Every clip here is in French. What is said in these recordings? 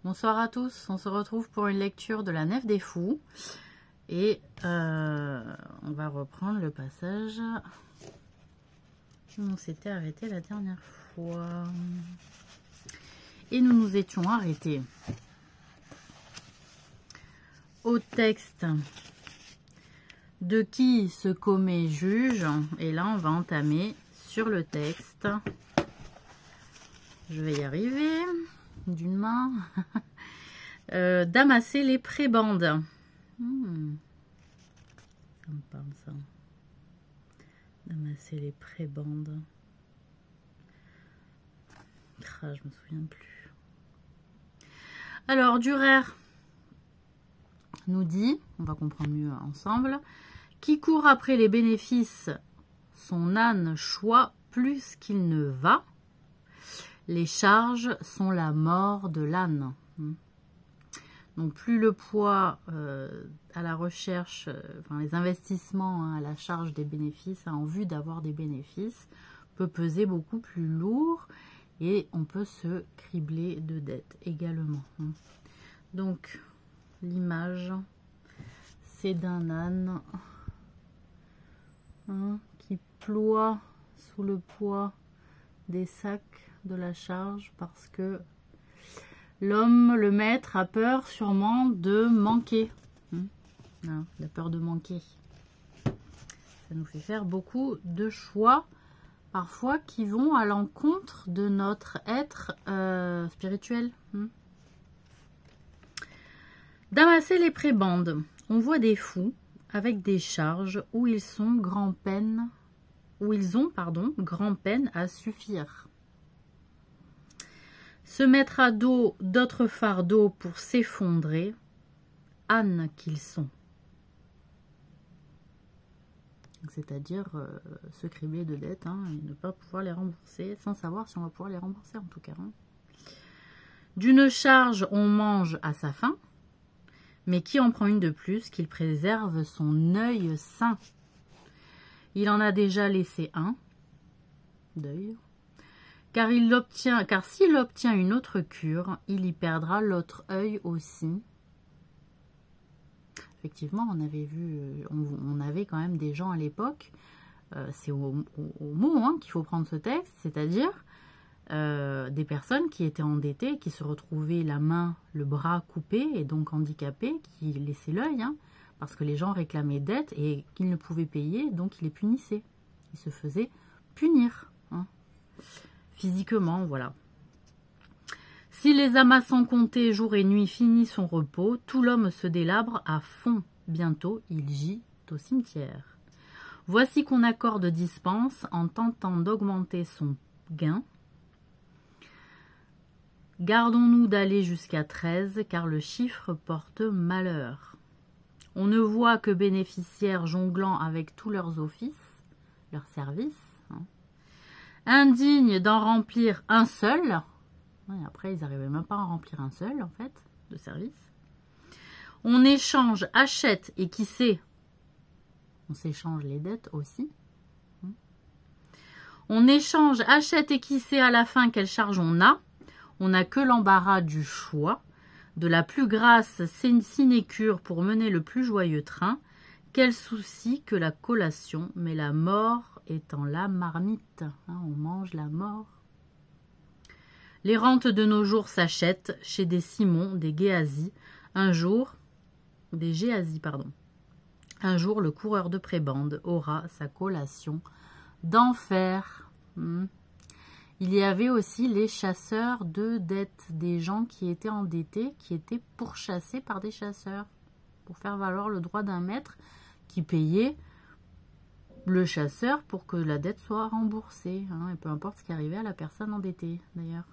Bonsoir à tous, on se retrouve pour une lecture de la Nef des Fous et on va reprendre le passage où on s'était arrêté la dernière fois et nous nous étions arrêtés au texte de qui se commet juge, et là on va entamer sur le texte. Je vais y arriver d'une main. D'amasser les prébandes. Ça me parle ça. D'amasser les prébandes. Ah, je me souviens plus. Alors Durer nous dit, on va comprendre mieux ensemble, qui court après les bénéfices, son âne choit plus qu'il ne va. Les charges sont la mort de l'âne. Donc plus le poids à la recherche, enfin les investissements à la charge des bénéfices, en vue d'avoir des bénéfices, peut peser beaucoup plus lourd et on peut se cribler de dettes également. Donc l'image, c'est d'un âne qui ploie sous le poids des sacs de la charge parce que l'homme, le maître, a peur sûrement de manquer. Non, il a peur de manquer. Ça nous fait faire beaucoup de choix, parfois qui vont à l'encontre de notre être spirituel. D'amasser les prébandes. On voit des fous avec des charges où ils sont grand-peine, où ils ont, grand-peine à suffire. Se mettre à dos d'autres fardeaux pour s'effondrer, ânes qu'ils sont. C'est-à-dire se cribler de dettes et ne pas pouvoir les rembourser, sans savoir si on va pouvoir les rembourser en tout cas. D'une charge, on mange à sa faim, mais qui en prend une de plus, qu'il préserve son œil sain. Il en a déjà laissé un d'œil. Car s'il obtient une autre cure, il y perdra l'autre œil aussi. Effectivement, on avait vu, on avait quand même des gens à l'époque, c'est au mot qu'il faut prendre ce texte, c'est-à-dire des personnes qui étaient endettées, qui se retrouvaient la main, le bras coupé et donc handicapées, qui laissaient l'œil, parce que les gens réclamaient dette et qu'ils ne pouvaient payer, donc ils les punissaient. Ils se faisaient punir. Physiquement, voilà. Si les amas sans compter jour et nuit finit son repos, tout l'homme se délabre à fond. Bientôt, il gît au cimetière. Voici qu'on accorde dispense en tentant d'augmenter son gain. Gardons-nous d'aller jusqu'à 13, car le chiffre porte malheur. On ne voit que bénéficiaires jonglant avec tous leurs offices, leurs services, indignes d'en remplir un seul. Après, ils n'arrivaient même pas à en remplir un seul, en fait, de service. On échange, achète, et qui sait, on s'échange les dettes aussi. On échange, achète, et qui sait à la fin quelle charge on a. On n'a que l'embarras du choix, de la plus grasse sinécure pour mener le plus joyeux train. Quel souci que la collation, mais la mort étant la marmite. On mange la mort. Les rentes de nos jours s'achètent chez des Simons, des Géasi. Un jour, un jour, le coureur de prébande aura sa collation d'enfer. Il y avait aussi les chasseurs de dettes, des gens qui étaient endettés, qui étaient pourchassés par des chasseurs pour faire valoir le droit d'un maître qui payait le chasseur pour que la dette soit remboursée. Et peu importe ce qui arrivait à la personne endettée, d'ailleurs.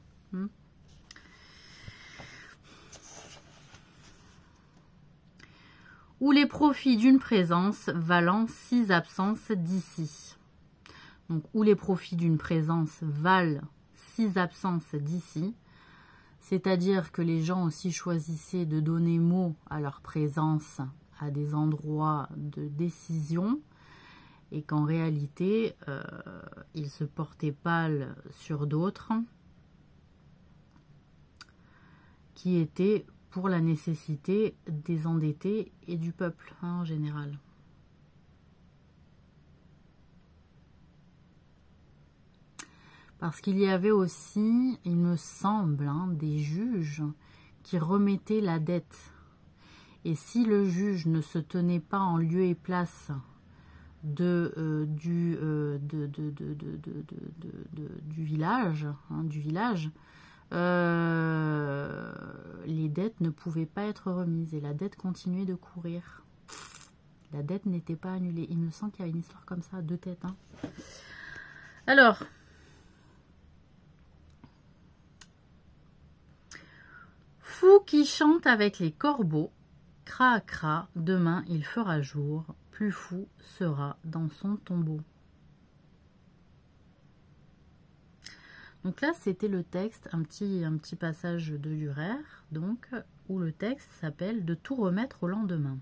Ou les profits d'une présence valant 6 absences d'ici. Donc, où les profits d'une présence valent 6 absences d'ici, c'est-à-dire que les gens aussi choisissaient de donner mot à leur présence à des endroits de décision et qu'en réalité, ils se portaient pâle sur d'autres qui était pour la nécessité des endettés et du peuple en général. Parce qu'il y avait aussi, il me semble, des juges qui remettaient la dette. Et si le juge ne se tenait pas en lieu et place du village, les dettes ne pouvaient pas être remises et la dette continuait de courir. La dette n'était pas annulée. Il me semble qu'il y a une histoire comme ça, 2 têtes. Alors, fou qui chante avec les corbeaux, cra cra, demain il fera jour, plus fou sera dans son tombeau. Donc là, c'était le texte, un petit passage de Durer, donc, où le texte s'appelle « De tout remettre au lendemain ».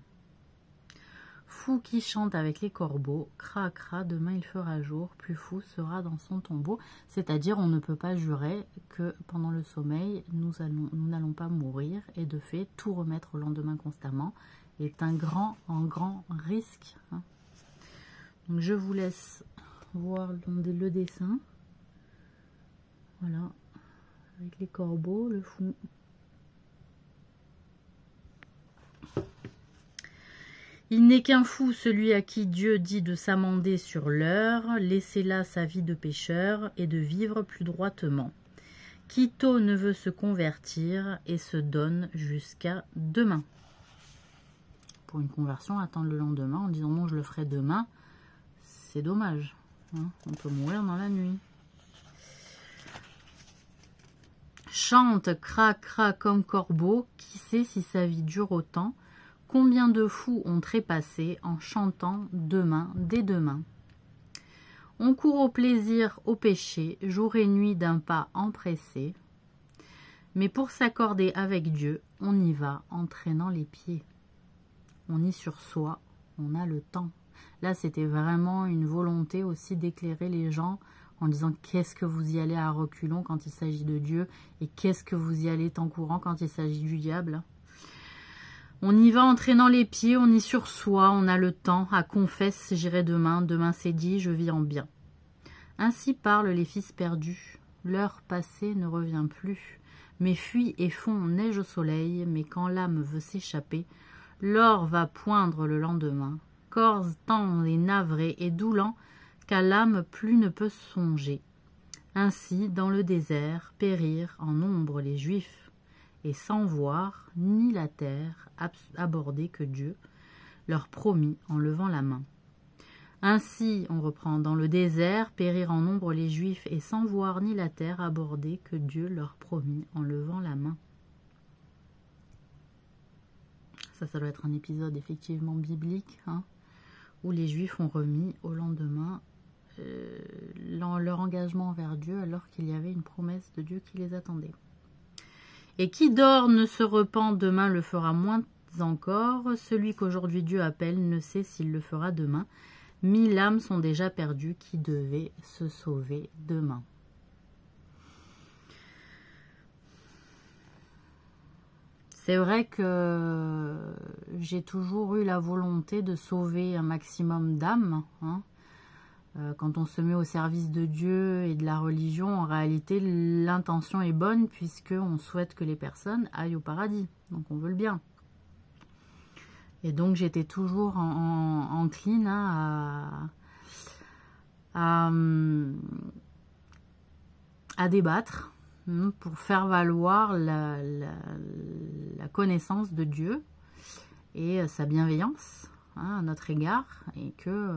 Fou qui chante avec les corbeaux, cra cra, demain il fera jour, plus fou sera dans son tombeau. C'est-à-dire, on ne peut pas jurer que pendant le sommeil, nous n'allons pas mourir. Et de fait, tout remettre au lendemain constamment est un grand risque. Donc, je vous laisse voir le dessin. Voilà, avec les corbeaux, le fou. Il n'est qu'un fou celui à qui Dieu dit de s'amender sur l'heure, laisser là sa vie de pécheur et de vivre plus droitement. Qui tôt ne veut se convertir et se donne jusqu'à demain. Pour une conversion, attendre le lendemain en disant non, je le ferai demain, c'est dommage. On peut mourir dans la nuit. Chante, cra, cra comme corbeau, qui sait si sa vie dure autant. Combien de fous ont trépassé en chantant demain, dès demain. On court au plaisir, au péché, jour et nuit d'un pas empressé. Mais pour s'accorder avec Dieu, on y va en traînant les pieds. On y sursoit, on a le temps. Là, c'était vraiment une volonté aussi d'éclairer les gens en disant qu'est-ce que vous y allez à reculons quand il s'agit de Dieu et qu'est-ce que vous y allez en courant quand il s'agit du diable. On y va en traînant les pieds, on y sursoit, on a le temps, à confesse, j'irai demain, demain c'est dit, je vis en bien. Ainsi parlent les fils perdus, l'heure passée ne revient plus, mais fuit et fond neige au soleil, mais quand l'âme veut s'échapper, l'or va poindre le lendemain, corps tant et navré et doulant, qu'à l'âme plus ne peut songer. Ainsi, dans le désert, périr en ombre les Juifs, et sans voir ni la terre aborder que Dieu leur promit en levant la main. Ainsi, on reprend, dans le désert, périr en ombre les Juifs, et sans voir ni la terre aborder que Dieu leur promit en levant la main. Ça doit être un épisode effectivement biblique, où les Juifs ont remis au lendemain leur engagement envers Dieu, alors qu'il y avait une promesse de Dieu qui les attendait. Et qui dort ne se repent, demain le fera moins encore. Celui qu'aujourd'hui Dieu appelle ne sait s'il le fera demain. 1000 âmes sont déjà perdues qui devaient se sauver demain. C'est vrai que j'ai toujours eu la volonté de sauver un maximum d'âmes. Quand on se met au service de Dieu et de la religion, en réalité, l'intention est bonne puisqu'on souhaite que les personnes aillent au paradis. Donc, on veut le bien. Et donc, j'étais toujours encline à débattre pour faire valoir la connaissance de Dieu et sa bienveillance à notre égard, et que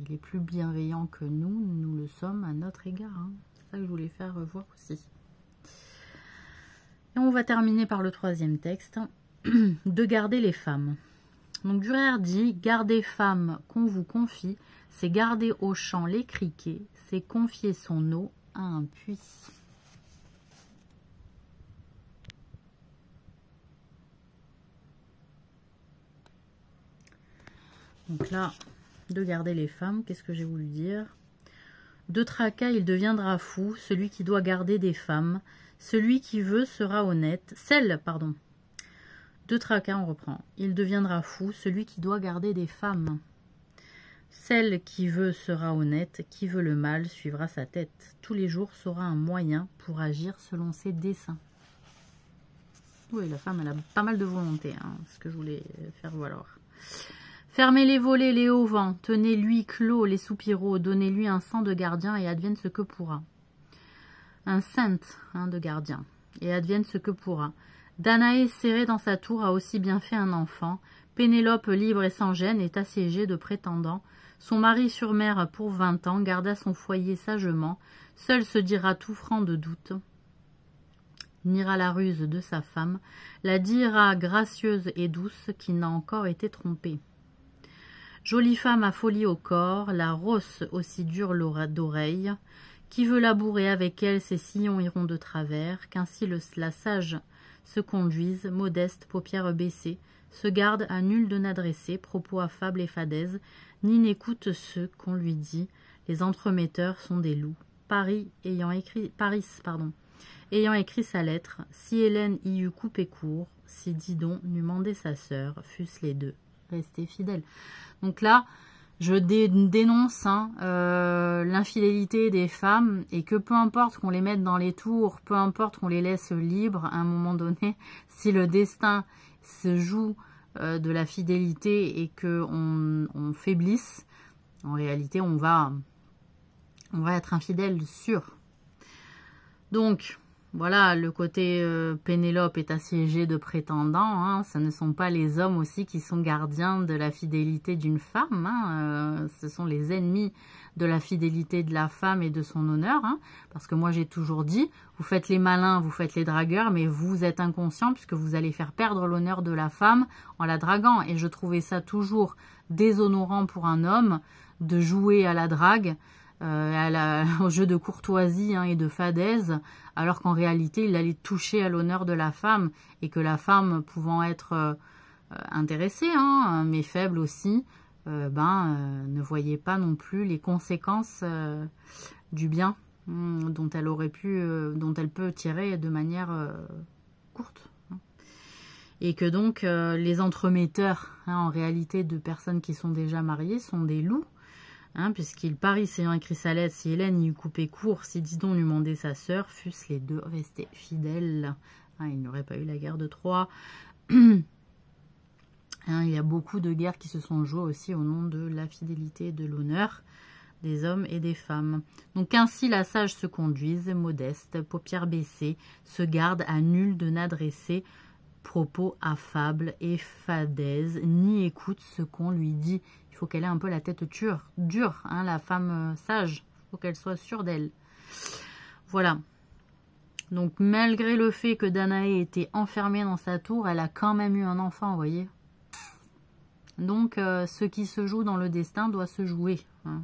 il est plus bienveillant que nous le sommes à notre égard. C'est ça que je voulais faire voir aussi. Et on va terminer par le 3e texte, de garder les femmes. Donc Durer dit, garder femmes qu'on vous confie, c'est garder au champ les criquets, c'est confier son eau à un puits. Donc là, de garder les femmes, qu'est-ce que j'ai voulu dire? De tracas, il deviendra fou, celui qui doit garder des femmes. Celui qui veut sera honnête. De tracas, on reprend. Il deviendra fou, celui qui doit garder des femmes. Celle qui veut sera honnête, qui veut le mal suivra sa tête. Tous les jours sera un moyen pour agir selon ses desseins. Oui, la femme, elle a pas mal de volonté, hein, ce que je voulais faire valoir. Fermez les volets, les hauts vents, tenez-lui clos les soupiraux, donnez-lui un sang de gardien et advienne ce que pourra. Un saint de gardien, et advienne ce que pourra. Danaé, serré dans sa tour, a aussi bien fait un enfant. Pénélope, libre et sans gêne, est assiégée de prétendants. Son mari sur mer pour 20 ans garda son foyer sagement. Seul se dira tout franc de doute. Niera la ruse de sa femme, la dira gracieuse et douce qui n'a encore été trompée. Jolie femme à folie au corps, la rosse aussi dure d'oreille. Qui veut labourer avec elle, ses sillons iront de travers, qu'ainsi la sage se conduise, modeste, paupières baissées, se garde à nul de n'adresser, propos affables et fadaises, ni n'écoute ceux qu'on lui dit, les entremetteurs sont des loups. Paris ayant écrit sa lettre, si Hélène y eut coupé court, si Didon n'eût mandé sa sœur, fussent les deux restés fidèles. Donc là, je dénonce l'infidélité des femmes et que peu importe qu'on les mette dans les tours, peu importe qu'on les laisse libres, à un moment donné, si le destin se joue de la fidélité et qu'on faiblisse, en réalité, on va être infidèle sûr. Donc, voilà, le côté Pénélope est assiégée de prétendants. Hein, ce ne sont pas les hommes aussi qui sont gardiens de la fidélité d'une femme. Hein, ce sont les ennemis de la fidélité de la femme et de son honneur. Hein, parce que moi, j'ai toujours dit, vous faites les malins, vous faites les dragueurs, mais vous êtes inconscient puisque vous allez faire perdre l'honneur de la femme en la draguant. Et je trouvais ça toujours déshonorant pour un homme de jouer à la drague. Au jeu de courtoisie et de fadaise, alors qu'en réalité, il allait toucher à l'honneur de la femme, et que la femme pouvant être intéressée, mais faible aussi, ne voyait pas non plus les conséquences du bien dont elle peut tirer de manière courte. Et que donc, les entremetteurs, en réalité, de personnes qui sont déjà mariées, sont des loups, puisqu'il Paris ayant écrit sa lettre, si Hélène y eût coupé court, si Didon n'eût mandé sa sœur, fussent les deux restés fidèles. Il n'y aurait pas eu la guerre de Troie. Il y a beaucoup de guerres qui se sont jouées aussi au nom de la fidélité et de l'honneur des hommes et des femmes. Donc ainsi la sage se conduise, modeste, paupières baissées, se garde à nul de n'adresser propos affables et fadaises, ni écoute ce qu'on lui dit. Il faut qu'elle ait un peu la tête dure, la femme sage. Il faut qu'elle soit sûre d'elle. Voilà. Donc, malgré le fait que Danaé était enfermée dans sa tour, elle a quand même eu un enfant, vous voyez. Donc, ce qui se joue dans le destin doit se jouer.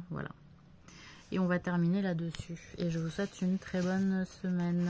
Voilà. Et on va terminer là-dessus. Et je vous souhaite une très bonne semaine.